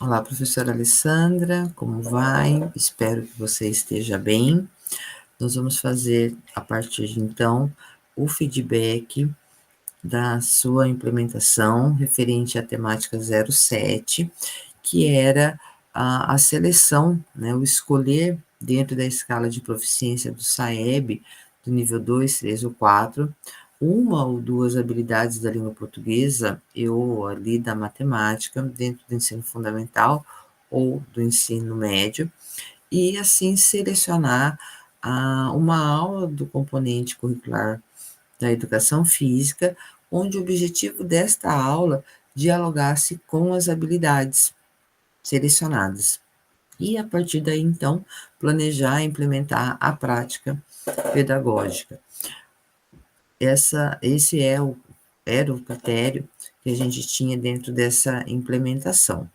Olá, professora Alessandra, como vai? Espero que você esteja bem. Nós vamos fazer, a partir de então, o feedback da sua implementação referente à temática 07, que era a seleção, né, o escolher dentro da escala de proficiência do SAEB, do nível 2, 3 ou 4, uma ou duas habilidades da língua portuguesa ou ali da matemática dentro do ensino fundamental ou do ensino médio, e assim selecionar uma aula do componente curricular da educação física, onde o objetivo desta aula dialogasse com as habilidades selecionadas. E a partir daí, então, planejar e implementar a prática pedagógica. Esse era o critério que a gente tinha dentro dessa implementação.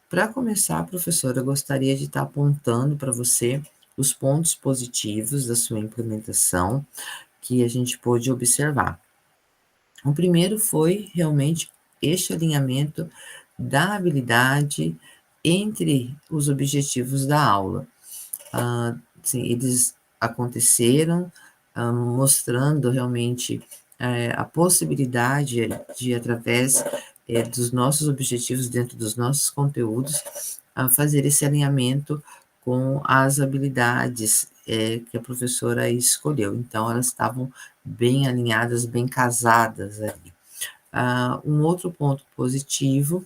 Para começar, professora, eu gostaria de estar apontando para você os pontos positivos da sua implementação que a gente pôde observar. O primeiro foi realmente este alinhamento da habilidade entre os objetivos da aula. Sim, eles aconteceram, mostrando realmente a possibilidade de, através dos nossos objetivos, dentro dos nossos conteúdos, fazer esse alinhamento com as habilidades que a professora escolheu. Então, elas estavam bem alinhadas, bem casadas ali. Um outro ponto positivo,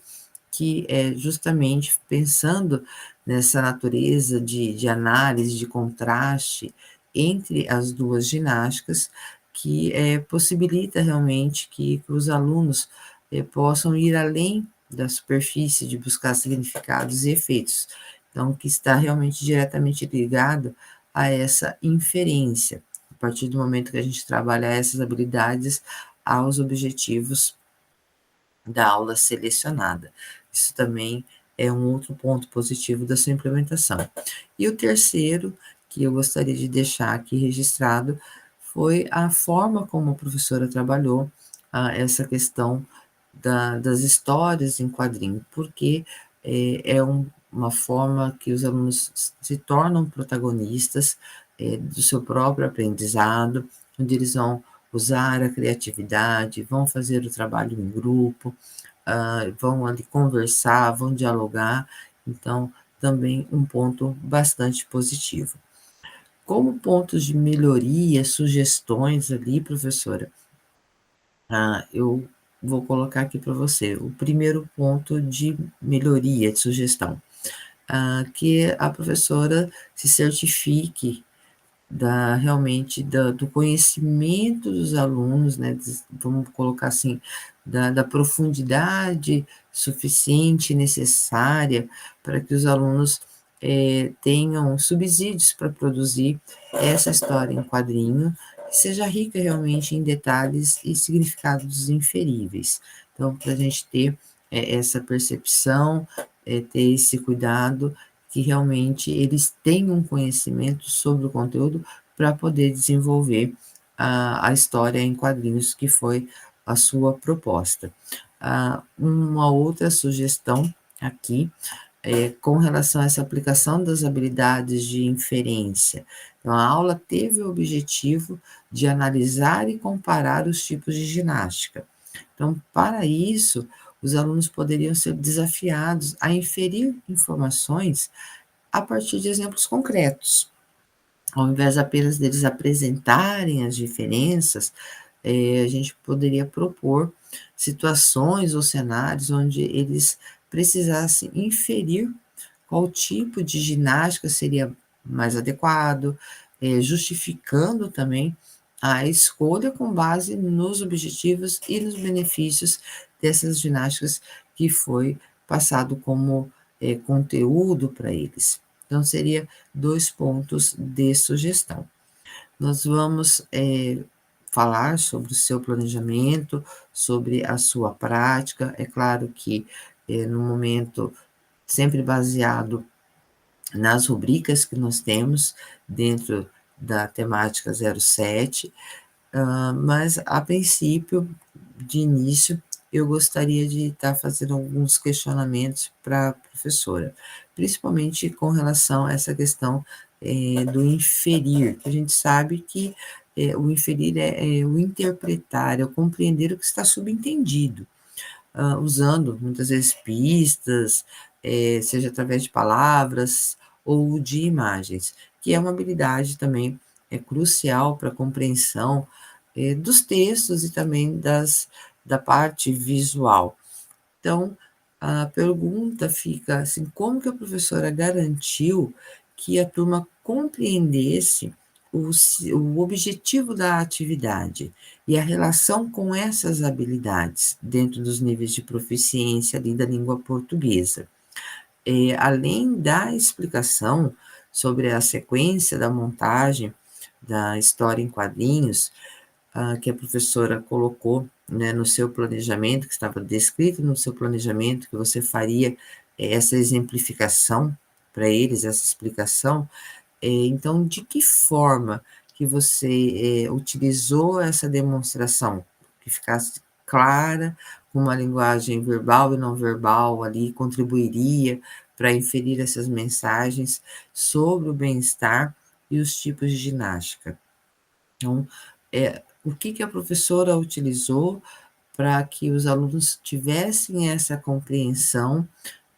que é justamente pensando nessa natureza de análise, de contraste entre as duas ginásticas, que possibilita realmente que os alunos possam ir além da superfície de buscar significados e efeitos. Então, que está realmente diretamente ligado a essa inferência, a partir do momento que a gente trabalha essas habilidades aos objetivos da aula selecionada. Isso também é um outro ponto positivo da sua implementação. E o terceiro, que eu gostaria de deixar aqui registrado, foi a forma como a professora trabalhou essa questão das histórias em quadrinho, porque uma forma que os alunos se tornam protagonistas do seu próprio aprendizado, onde eles vão usar a criatividade, vão fazer o trabalho em grupo, vão ali conversar, vão dialogar, então também um ponto bastante positivo. Como pontos de melhoria, sugestões ali, professora, eu vou colocar aqui para você o primeiro ponto de melhoria, de sugestão, que a professora se certifique realmente do conhecimento dos alunos, né, vamos colocar assim, da profundidade suficiente e necessária para que os alunos tenham subsídios para produzir essa história em quadrinho, que seja rica realmente em detalhes e significados inferíveis. Então, para a gente ter essa percepção, ter esse cuidado, que realmente eles tenham conhecimento sobre o conteúdo para poder desenvolver a história em quadrinhos, que foi a sua proposta. Uma outra sugestão aqui com relação a essa aplicação das habilidades de inferência. Então, a aula teve o objetivo de analisar e comparar os tipos de ginástica. Então, para isso, os alunos poderiam ser desafiados a inferir informações a partir de exemplos concretos. Ao invés apenas deles apresentarem as diferenças, a gente poderia propor situações ou cenários onde eles precisassem inferir qual tipo de ginástica seria mais adequado, justificando também a escolha com base nos objetivos e nos benefícios dessas ginásticas que foi passado como conteúdo para eles. Então, seria 2 pontos de sugestão. Nós vamos falar sobre o seu planejamento, sobre a sua prática. É claro que no momento sempre baseado nas rubricas que nós temos dentro da temática 07, mas a princípio, de início, eu gostaria de estar fazendo alguns questionamentos para a professora, principalmente com relação a essa questão do inferir, que a gente sabe que o inferir é o interpretar, é o compreender o que está subentendido, usando muitas vezes pistas, seja através de palavras ou de imagens, que é uma habilidade também crucial para a compreensão dos textos e também da parte visual. Então, a pergunta fica assim: como que a professora garantiu que a turma compreendesse o objetivo da atividade e a relação com essas habilidades dentro dos níveis de proficiência ali da língua portuguesa? Além da explicação sobre a sequência da montagem da história em quadrinhos, que a professora colocou, né, no seu planejamento, que estava descrito no seu planejamento, que você faria essa exemplificação para eles, essa explicação. Então, de que forma que você utilizou essa demonstração? Que ficasse clara, com uma linguagem verbal e não verbal ali, contribuiria para inferir essas mensagens sobre o bem-estar e os tipos de ginástica. Então, o que a professora utilizou para que os alunos tivessem essa compreensão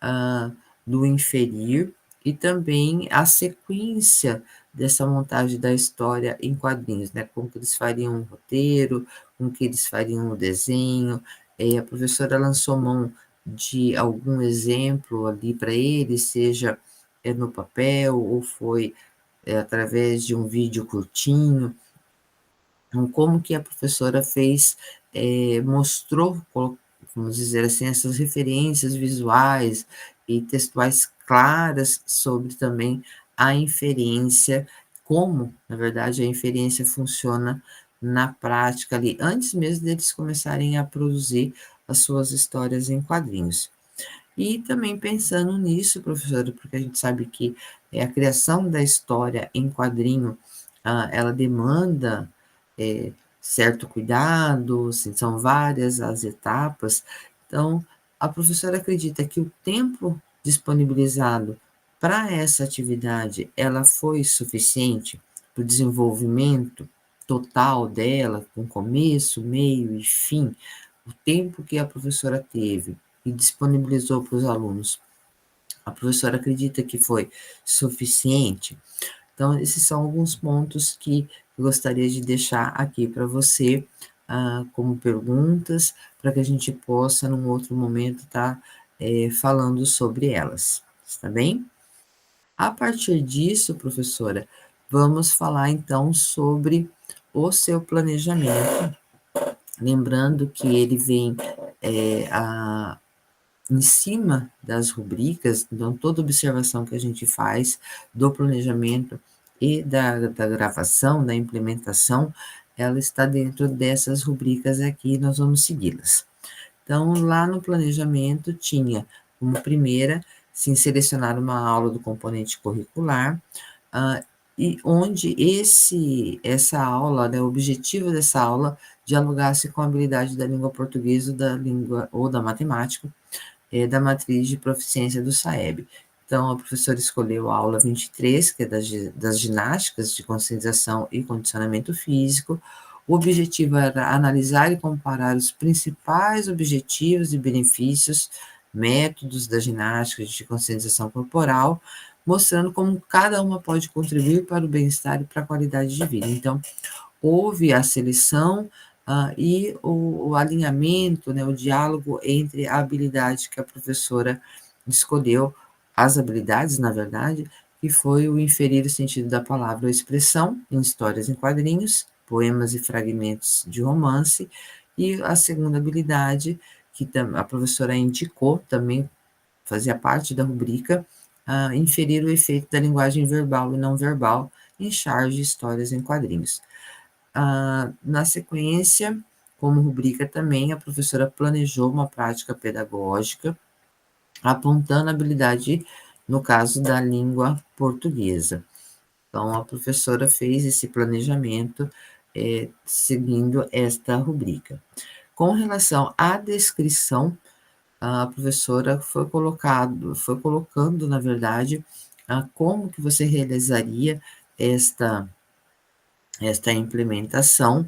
ah, do inferir e também a sequência dessa montagem da história em quadrinhos, né? Como que eles fariam um roteiro, como que eles fariam o desenho. A professora lançou mão de algum exemplo ali para eles, seja no papel ou foi através de um vídeo curtinho. Então, como que a professora fez, mostrou, vamos dizer assim, essas referências visuais e textuais claras sobre também a inferência, como, na verdade, a inferência funciona na prática ali, antes mesmo deles começarem a produzir as suas histórias em quadrinhos. E também pensando nisso, professora, porque a gente sabe que a criação da história em quadrinho, ela demanda certo cuidado, assim, são várias as etapas. Então, a professora acredita que o tempo disponibilizado para essa atividade, ela foi suficiente para o desenvolvimento total dela, com começo, meio e fim, o tempo que a professora teve e disponibilizou para os alunos, a professora acredita que foi suficiente? Então, esses são alguns pontos que eu gostaria de deixar aqui para você, como perguntas, para que a gente possa, num outro momento, estar falando sobre elas. Está bem? A partir disso, professora, vamos falar então sobre o seu planejamento. Lembrando que ele vem em cima das rubricas, então toda observação que a gente faz do planejamento e da gravação, da implementação, ela está dentro dessas rubricas aqui, nós vamos segui-las. Então, lá no planejamento tinha como primeira, sim, selecionar uma aula do componente curricular, e onde essa aula, né, o objetivo dessa aula, dialogasse com a habilidade da língua portuguesa, da língua ou da matemática, da matriz de proficiência do SAEB. Então, a professora escolheu a aula 23, que é das ginásticas de conscientização e condicionamento físico. O objetivo era analisar e comparar os principais objetivos e benefícios, métodos da ginástica de conscientização corporal, mostrando como cada uma pode contribuir para o bem-estar e para a qualidade de vida. Então, houve a seleção e o alinhamento, né, o diálogo entre a habilidade que a professora escolheu, as habilidades, na verdade, que foi o inferir o sentido da palavra ou expressão em histórias em quadrinhos, poemas e fragmentos de romance, e a segunda habilidade, que a professora indicou, também fazia parte da rubrica, inferir o efeito da linguagem verbal e não verbal em charge de histórias em quadrinhos. Na sequência, como rubrica também, a professora planejou uma prática pedagógica, apontando a habilidade, no caso da língua portuguesa. Então, a professora fez esse planejamento seguindo esta rubrica. Com relação à descrição, a professora foi colocando, na verdade, como que você realizaria esta implementação,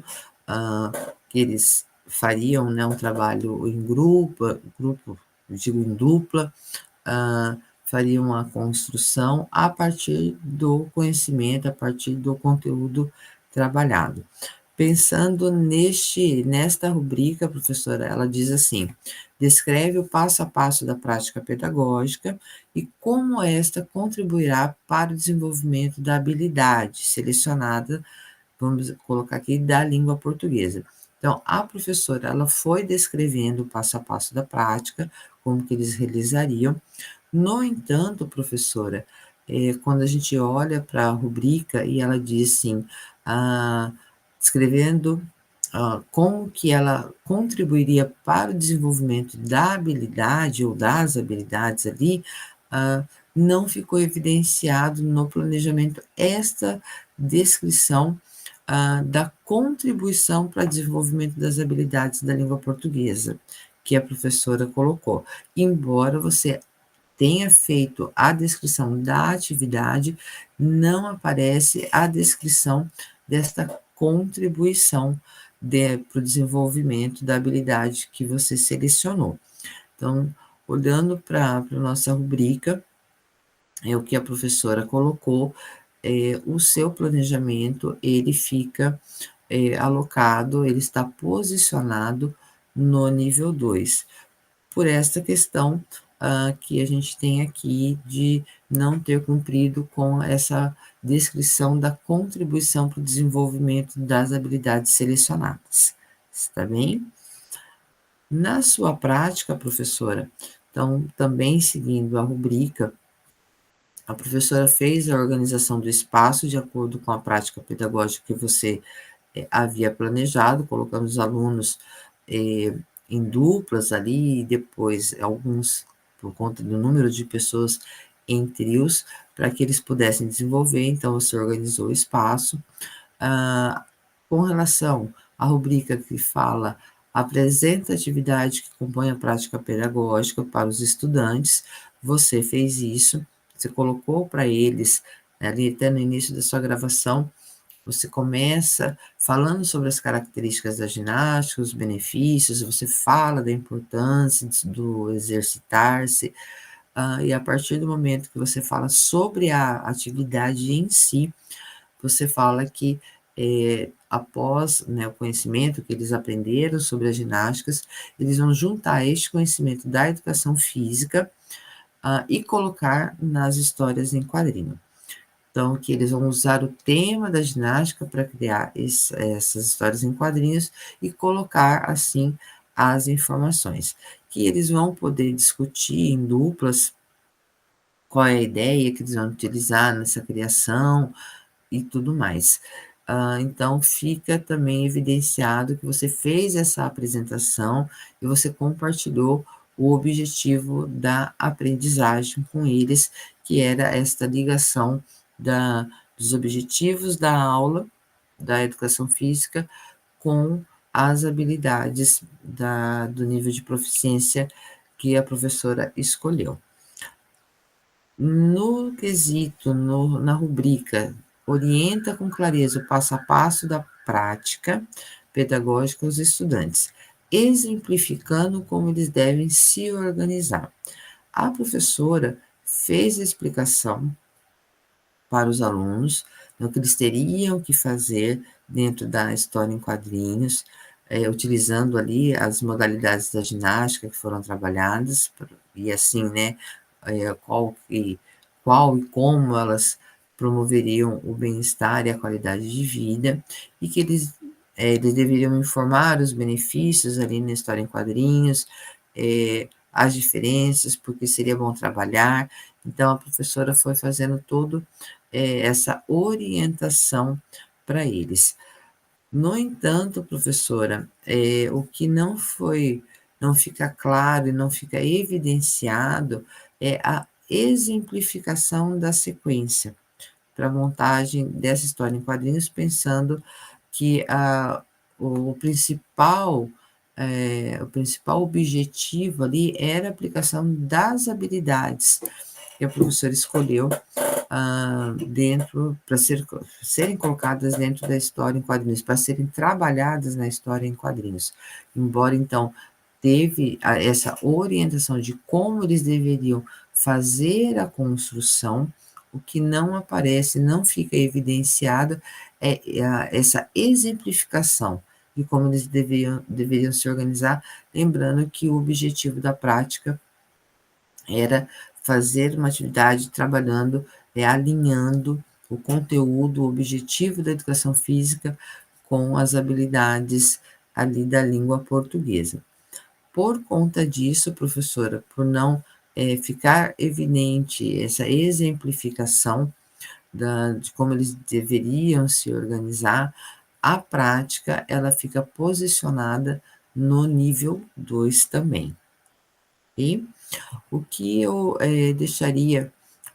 que eles fariam, né, um trabalho em grupo, eu digo em dupla, ah, fariam a construção a partir do conhecimento, a partir do conteúdo trabalhado. Pensando nesta rubrica, professora, ela diz assim: descreve o passo a passo da prática pedagógica e como esta contribuirá para o desenvolvimento da habilidade selecionada, vamos colocar aqui, da língua portuguesa. Então, a professora, ela foi descrevendo o passo a passo da prática, como que eles realizariam. No entanto, professora, quando a gente olha para a rubrica e ela diz assim, ah, descrevendo como que ela contribuiria para o desenvolvimento da habilidade ou das habilidades ali, ah, não ficou evidenciado no planejamento esta descrição da contribuição para o desenvolvimento das habilidades da língua portuguesa, que a professora colocou. Embora você tenha feito a descrição da atividade, não aparece a descrição desta contribuição para o desenvolvimento da habilidade que você selecionou. Então, olhando para a nossa rubrica, é o que a professora colocou, o seu planejamento, ele fica alocado, ele está posicionado no nível 2 por esta questão que a gente tem aqui de não ter cumprido com essa descrição da contribuição para o desenvolvimento das habilidades selecionadas. Está bem? Na sua prática, professora, então, também seguindo a rubrica, a professora fez a organização do espaço de acordo com a prática pedagógica que você havia planejado, colocando os alunos em duplas ali, e depois alguns, por conta do número de pessoas, em trios, para que eles pudessem desenvolver. Então, você organizou o espaço. Com relação à rubrica que fala apresenta a atividade que compõe a prática pedagógica para os estudantes, você fez isso, você colocou para eles, ali até no início da sua gravação, você começa falando sobre as características da ginástica, os benefícios, você fala da importância do exercitar-se, e a partir do momento que você fala sobre a atividade em si, você fala que após, né, o conhecimento que eles aprenderam sobre as ginásticas, eles vão juntar este conhecimento da educação física e colocar nas histórias em quadrinho. Então, que eles vão usar o tema da ginástica para criar essas histórias em quadrinhos e colocar, assim, as informações. Que eles vão poder discutir em duplas qual é a ideia que eles vão utilizar nessa criação e tudo mais. Então, fica também evidenciado que você fez essa apresentação e você compartilhou o objetivo da aprendizagem com eles, que era esta ligação dos objetivos da aula, da educação física, com as habilidades do nível de proficiência que a professora escolheu. No quesito, na rubrica, orienta com clareza o passo a passo da prática pedagógica aos estudantes, exemplificando como eles devem se organizar. A professora fez a explicação para os alunos, o que eles teriam que fazer dentro da história em quadrinhos, utilizando ali as modalidades da ginástica que foram trabalhadas, e assim, né, qual e como elas promoveriam o bem-estar e a qualidade de vida, e que eles deveriam informar os benefícios ali na história em quadrinhos, as diferenças, porque seria bom trabalhar. Então, a professora foi fazendo todo essa orientação para eles. No entanto, professora, o que não fica claro e não fica evidenciado é a exemplificação da sequência para a montagem dessa história em quadrinhos, pensando que o principal o principal objetivo ali era a aplicação das habilidades que a professora escolheu dentro para serem colocadas dentro da história em quadrinhos, para serem trabalhadas na história em quadrinhos. Embora então teve essa orientação de como eles deveriam fazer a construção, o que não aparece, não fica evidenciado é essa exemplificação de como eles deveriam se organizar, lembrando que o objetivo da prática era fazer uma atividade trabalhando, alinhando o conteúdo, o objetivo da educação física com as habilidades ali da língua portuguesa. Por conta disso, professora, por não ficar evidente essa exemplificação de como eles deveriam se organizar, a prática ela fica posicionada no nível 2 também. E o que eu deixaria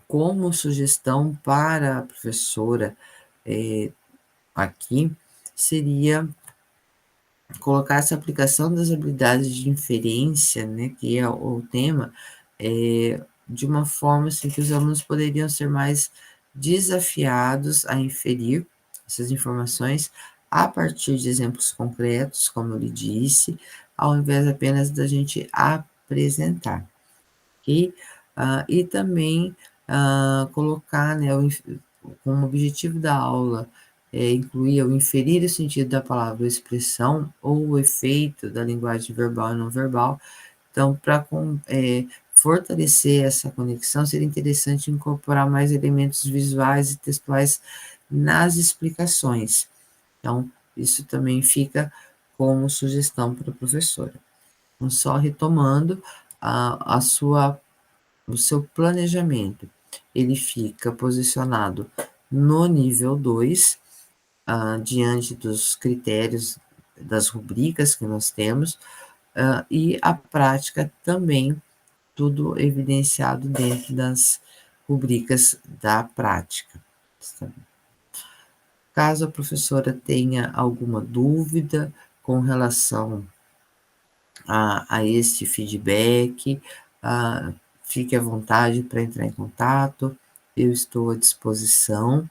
como sugestão para a professora aqui seria colocar essa aplicação das habilidades de inferência, né, que é o tema, de uma forma assim que os alunos poderiam ser mais desafiados a inferir essas informações a partir de exemplos concretos, como eu lhe disse, ao invés apenas da gente apresentar, ok? E também colocar, né, como objetivo da aula incluía o inferir o sentido da palavra ou expressão ou o efeito da linguagem verbal e não verbal. Então, para fortalecer essa conexão, seria interessante incorporar mais elementos visuais e textuais nas explicações. Então, isso também fica como sugestão para a professora. Então, só retomando o seu planejamento, ele fica posicionado no nível 2, diante dos critérios das rubricas que nós temos, e a prática também, tudo evidenciado dentro das rubricas da prática. Caso a professora tenha alguma dúvida com relação a este feedback, fique à vontade para entrar em contato, eu estou à disposição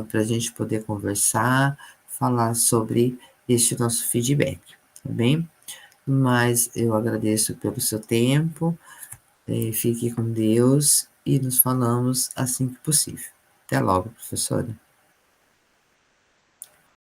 para a gente poder conversar, falar sobre este nosso feedback, tá bem? Mas eu agradeço pelo seu tempo, fique com Deus e nos falamos assim que possível. Até logo, professora.